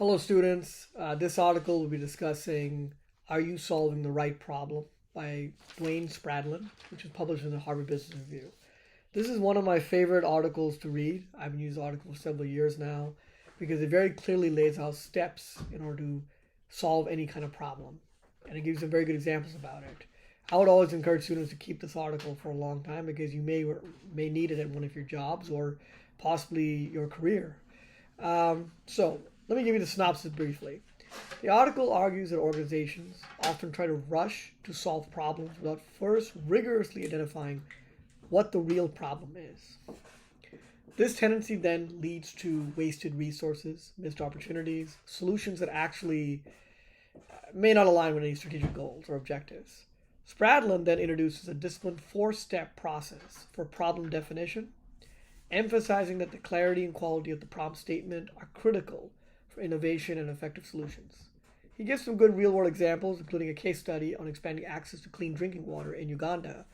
Hello, students. This article will be discussing Are You Solving the Right Problem by Dwayne Spradlin, which is published in the Harvard Business Review. This is one of my favorite articles to read. I've been using the article for several years now because it very clearly lays out steps in order to solve any kind of problem. And it gives some very good examples about it. I would always encourage students to keep this article for a long time because you may need it at one of your jobs or possibly your career. So let me give you the synopsis briefly. The article argues that organizations often try to rush to solve problems without first rigorously identifying what the real problem is. This tendency then leads to wasted resources, missed opportunities, solutions that actually may not align with any strategic goals or objectives. Spradlin then introduces a disciplined four-step process for problem definition, emphasizing that the clarity and quality of the problem statement are critical for innovation and effective solutions. He gives some good real-world examples, including a case study on expanding access to clean drinking water in Uganda.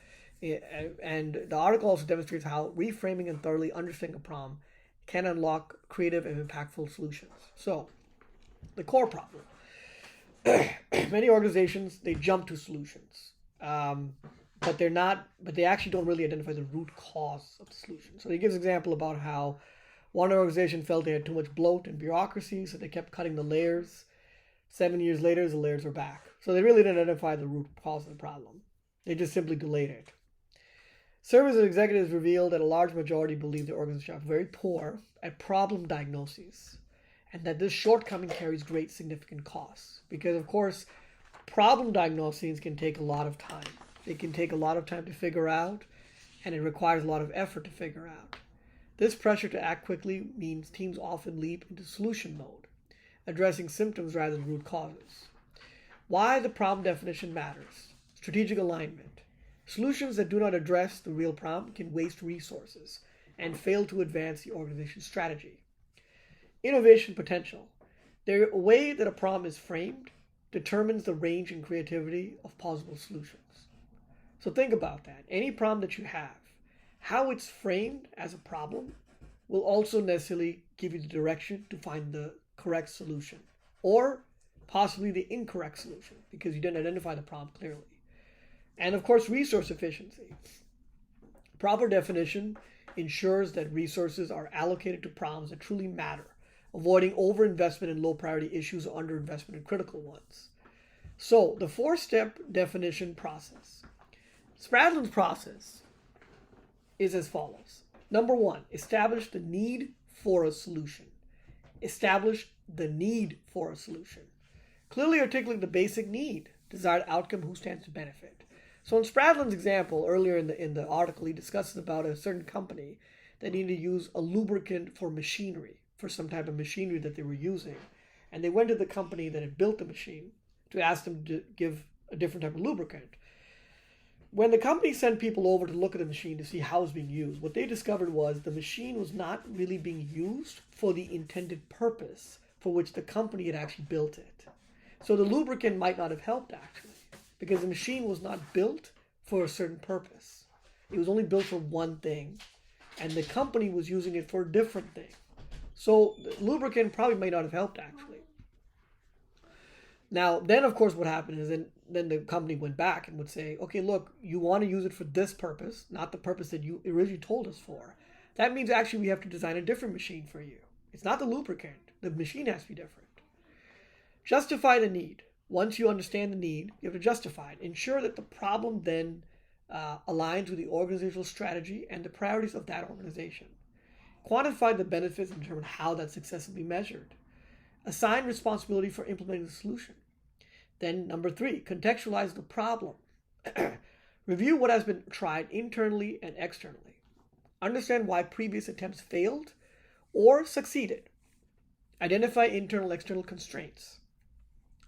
And the article also demonstrates how reframing and thoroughly understanding a problem can unlock creative and impactful solutions. So, the core problem. Many organizations, they jump to solutions. But they actually don't really identify the root cause of the solution. So he gives an example about how one organization felt they had too much bloat and bureaucracy, so they kept cutting the layers. 7 years later, the layers were back. So they really didn't identify the root cause of the problem. They just simply delayed it. Surveys of executives revealed that a large majority believe the organization are very poor at problem diagnoses, and that this shortcoming carries great significant costs. Because, of course, problem diagnoses can take a lot of time. It can take a lot of time to figure out, and it requires a lot of effort to figure out. This pressure to act quickly means teams often leap into solution mode, addressing symptoms rather than root causes. Why the problem definition matters. Strategic alignment. Solutions that do not address the real problem can waste resources and fail to advance the organization's strategy. Innovation potential. The way that a problem is framed determines the range and creativity of possible solutions. So think about that. Any problem that you have, how it's framed as a problem will also necessarily give you the direction to find the correct solution or possibly the incorrect solution because you didn't identify the problem clearly. And of course, resource efficiency. Proper definition ensures that resources are allocated to problems that truly matter, avoiding overinvestment in low priority issues or underinvestment in critical ones. So the four-step definition process. Spradlin's process is as follows. Number one, establish the need for a solution. Establish the need for a solution. Clearly articulate the basic need, desired outcome, who stands to benefit. So in Spradlin's example, earlier in the article, he discusses about a certain company that needed to use a lubricant for machinery, for some type of machinery that they were using. And they went to the company that had built the machine to ask them to give a different type of lubricant. When the company sent people over to look at the machine to see how it was being used, what they discovered was the machine was not really being used for the intended purpose for which the company had actually built it. So the lubricant might not have helped actually, because the machine was not built for a certain purpose. It was only built for one thing, and the company was using it for a different thing. So the lubricant probably might not have helped actually. Now, then of course what happened is then the company went back and would say, okay, look, you want to use it for this purpose, not the purpose that you originally told us for. That means actually we have to design a different machine for you. It's not the lubricant. The machine has to be different. Justify the need. Once you understand the need, you have to justify it. Ensure that the problem then aligns with the organizational strategy and the priorities of that organization. Quantify the benefits and determine how that success will be measured. Assign responsibility for implementing the solution. Then number three, contextualize the problem. Review what has been tried internally and externally. Understand why previous attempts failed or succeeded. Identify internal and external constraints,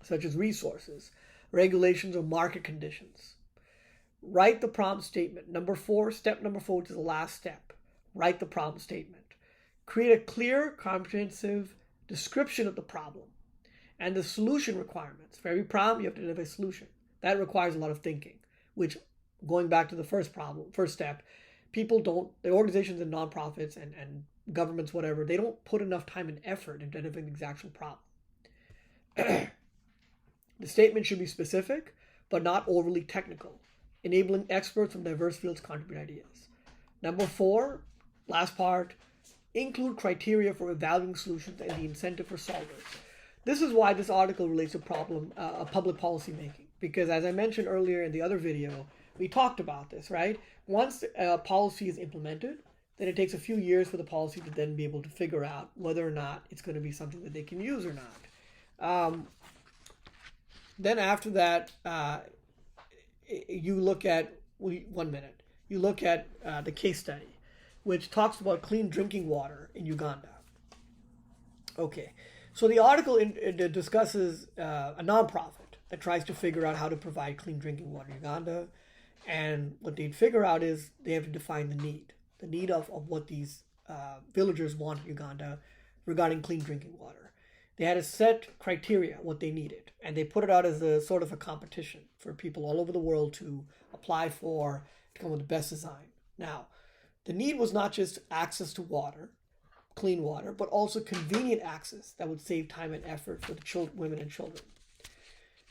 such as resources, regulations, or market conditions. Write the problem statement. Step number four, which is the last step. Write the problem statement. Create a clear, comprehensive description of the problem and the solution requirements. For every problem, you have to identify a solution. That requires a lot of thinking, which, going back to the first step, the organizations and nonprofits and governments, whatever, they don't put enough time and effort into identifying the actual problem. The statement should be specific, but not overly technical, enabling experts from diverse fields to contribute ideas. Number 4, last part, include criteria for evaluating solutions and the incentive for solvers. This is why this article relates to public policy making, because as I mentioned earlier in the other video, we talked about this, right? Once a policy is implemented, then it takes a few years for the policy to then be able to figure out whether or not it's going to be something that they can use or not. Then after that, you look at, you look at the case study, which talks about clean drinking water in Uganda. Okay, so the article discusses a nonprofit that tries to figure out how to provide clean drinking water in Uganda. And what they'd figure out is they have to define the need of what these villagers want in Uganda regarding clean drinking water. They had a set criteria, what they needed, and they put it out as a sort of a competition for people all over the world to apply for, to come with the best design. Now, the need was not just access to water, clean water, but also convenient access that would save time and effort for the women and children.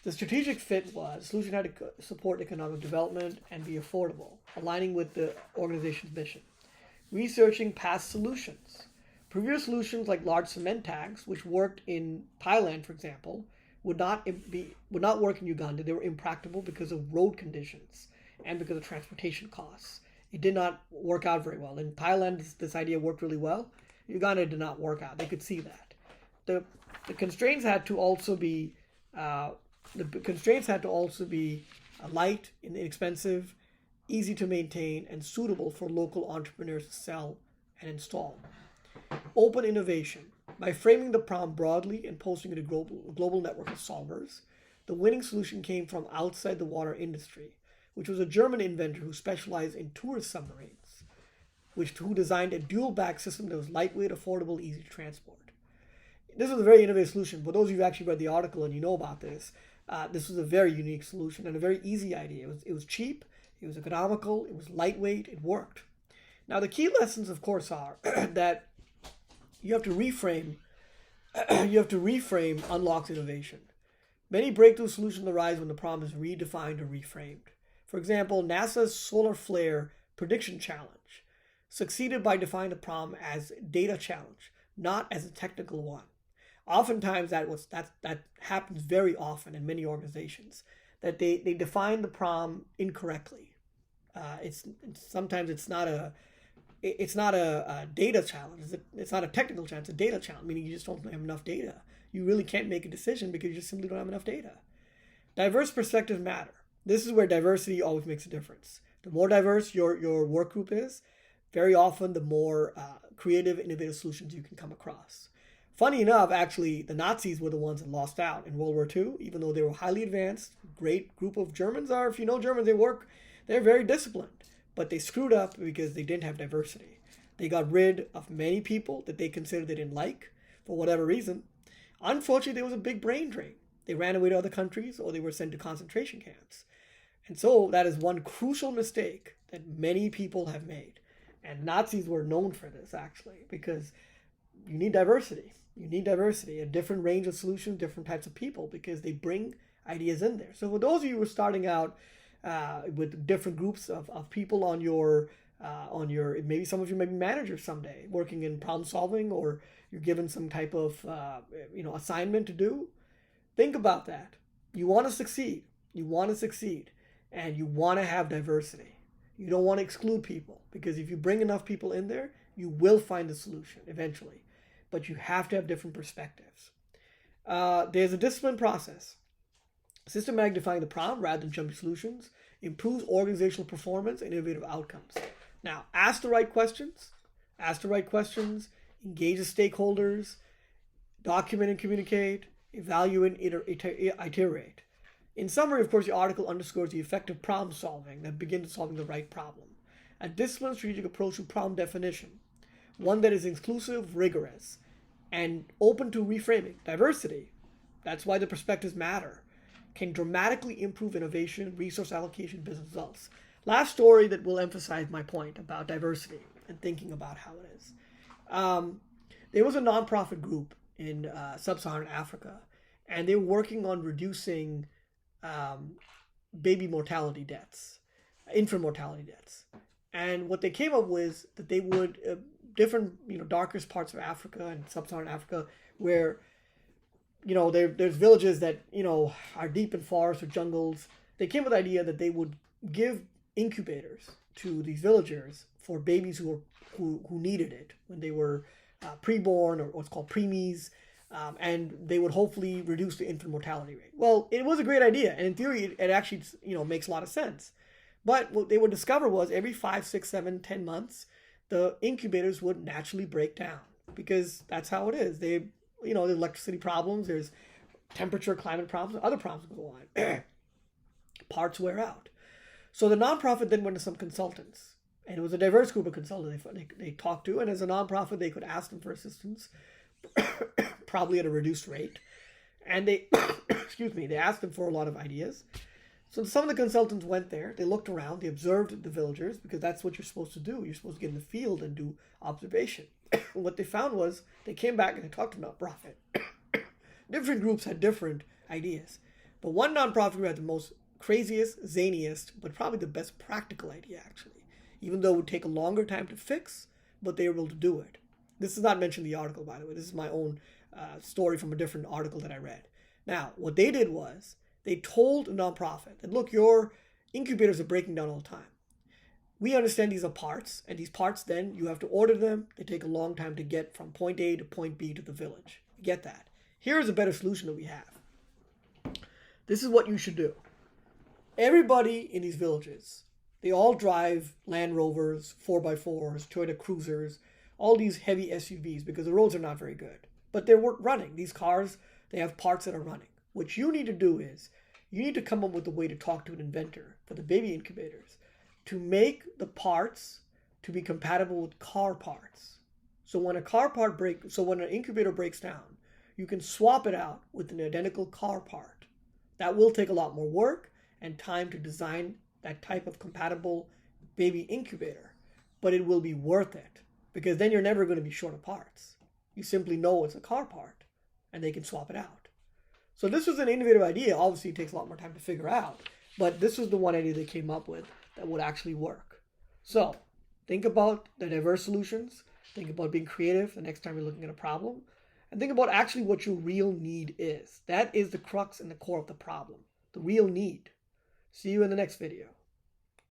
The strategic fit was, the solution had to support economic development and be affordable, aligning with the organization's mission. Researching past solutions. Previous solutions like large cement tanks, which worked in Thailand, for example, would not work in Uganda. They were impractical because of road conditions and because of transportation costs. It did not work out very well. In Thailand, this idea worked really well. Uganda did not work out. They could see that. The constraints had to also be light, inexpensive, easy to maintain, and suitable for local entrepreneurs to sell and install. Open innovation. By framing the problem broadly and posting it to a global network of solvers, the winning solution came from outside the water industry, which was a German inventor who specialized in tourist submarines, who designed a dual-back system that was lightweight, affordable, easy to transport. This was a very innovative solution. For those of you who actually read the article and you know about this, this was a very unique solution and a very easy idea. It was cheap, it was economical, it was lightweight, it worked. Now the key lessons, of course, are that you have to reframe unlocks innovation. Many breakthrough solutions arise when the problem is redefined or reframed. For example, NASA's solar flare prediction challenge succeeded by defining the problem as a data challenge, not as a technical one. Oftentimes that happens very often in many organizations, that they define the problem incorrectly. Sometimes it's not a data challenge. It's not a technical challenge. It's a data challenge, meaning you just don't have enough data. You really can't make a decision because you just simply don't have enough data. Diverse perspectives matter. This is where diversity always makes a difference. The more diverse your work group is, very often the more creative, innovative solutions you can come across. Funny enough, actually, the Nazis were the ones that lost out in World War II, even though they were highly advanced. Great group of Germans are, if you know Germans, they're very disciplined. But they screwed up because they didn't have diversity. They got rid of many people that they considered they didn't like for whatever reason. Unfortunately, there was a big brain drain. They ran away to other countries or they were sent to concentration camps. And so that is one crucial mistake that many people have made. And Nazis were known for this, actually, because you need diversity. You need diversity, a different range of solutions, different types of people, because they bring ideas in there. So for those of you who are starting out with different groups of people on your, maybe some of you may be managers someday, working in problem solving, or you're given some type of assignment to do, think about that. You want to succeed. You want to succeed, and you want to have diversity. You don't want to exclude people, because if you bring enough people in there, you will find a solution eventually. But you have to have different perspectives. There's a disciplined process. Systematic defining the problem rather than jumping solutions improves organizational performance and innovative outcomes. Now, ask the right questions, engage the stakeholders, document and communicate, evaluate and iterate. In summary, of course, the article underscores the effective problem solving that begins solving the right problem. A disciplined strategic approach to problem definition, one that is inclusive, rigorous, and open to reframing. Diversity, that's why the perspectives matter, can dramatically improve innovation, resource allocation, business results. Last story that will emphasize my point about diversity and thinking about how it is. There was a nonprofit group in sub-Saharan Africa, and they were working on reducing baby mortality deaths, infant mortality deaths. And what they came up with that they would different darkest parts of Africa and sub-Saharan Africa where there's villages that are deep in forests or jungles. They came with the idea that they would give incubators to these villagers for babies who needed it when they were preborn, or what's called preemies, and they would hopefully reduce the infant mortality rate. Well, it was a great idea, and in theory, it actually makes a lot of sense. But what they would discover was every 5, 6, 7, 10 months, the incubators would naturally break down because that's how it is. There's electricity problems, there's temperature, climate problems, other problems go on. Parts wear out. So the nonprofit then went to some consultants, and it was a diverse group of consultants they talked to, and as a nonprofit, they could ask them for assistance, probably at a reduced rate. And they, they asked them for a lot of ideas. So some of the consultants went there, they looked around, they observed the villagers, because that's what you're supposed to do. You're supposed to get in the field and do observation. What they found was, they came back and they talked to nonprofit. Different groups had different ideas. But one nonprofit group had the most craziest, zaniest, but probably the best practical idea, actually. Even though it would take a longer time to fix, but they were able to do it. This is not mentioned in the article, by the way. This is my own story from a different article that I read. Now, what they did was, they told a nonprofit that, look, your incubators are breaking down all the time. We understand these are parts, and these parts then, you have to order them. They take a long time to get from point A to point B to the village. You get that. Here's a better solution that we have. This is what you should do. Everybody in these villages, they all drive Land Rovers, 4x4s, Toyota Cruisers, all these heavy SUVs because the roads are not very good. But they're running. These cars, they have parts that are running. What you need to do is, you need to come up with a way to talk to an inventor for the baby incubators to make the parts to be compatible with car parts. So when when an incubator breaks down, you can swap it out with an identical car part. That will take a lot more work and time to design that type of compatible baby incubator, but it will be worth it because then you're never going to be short of parts. You simply know it's a car part and they can swap it out. So this was an innovative idea. Obviously, it takes a lot more time to figure out, but this was the one idea they came up with that would actually work. So think about the diverse solutions. Think about being creative the next time you're looking at a problem. And think about actually what your real need is. That is the crux and the core of the problem. The real need. See you in the next video.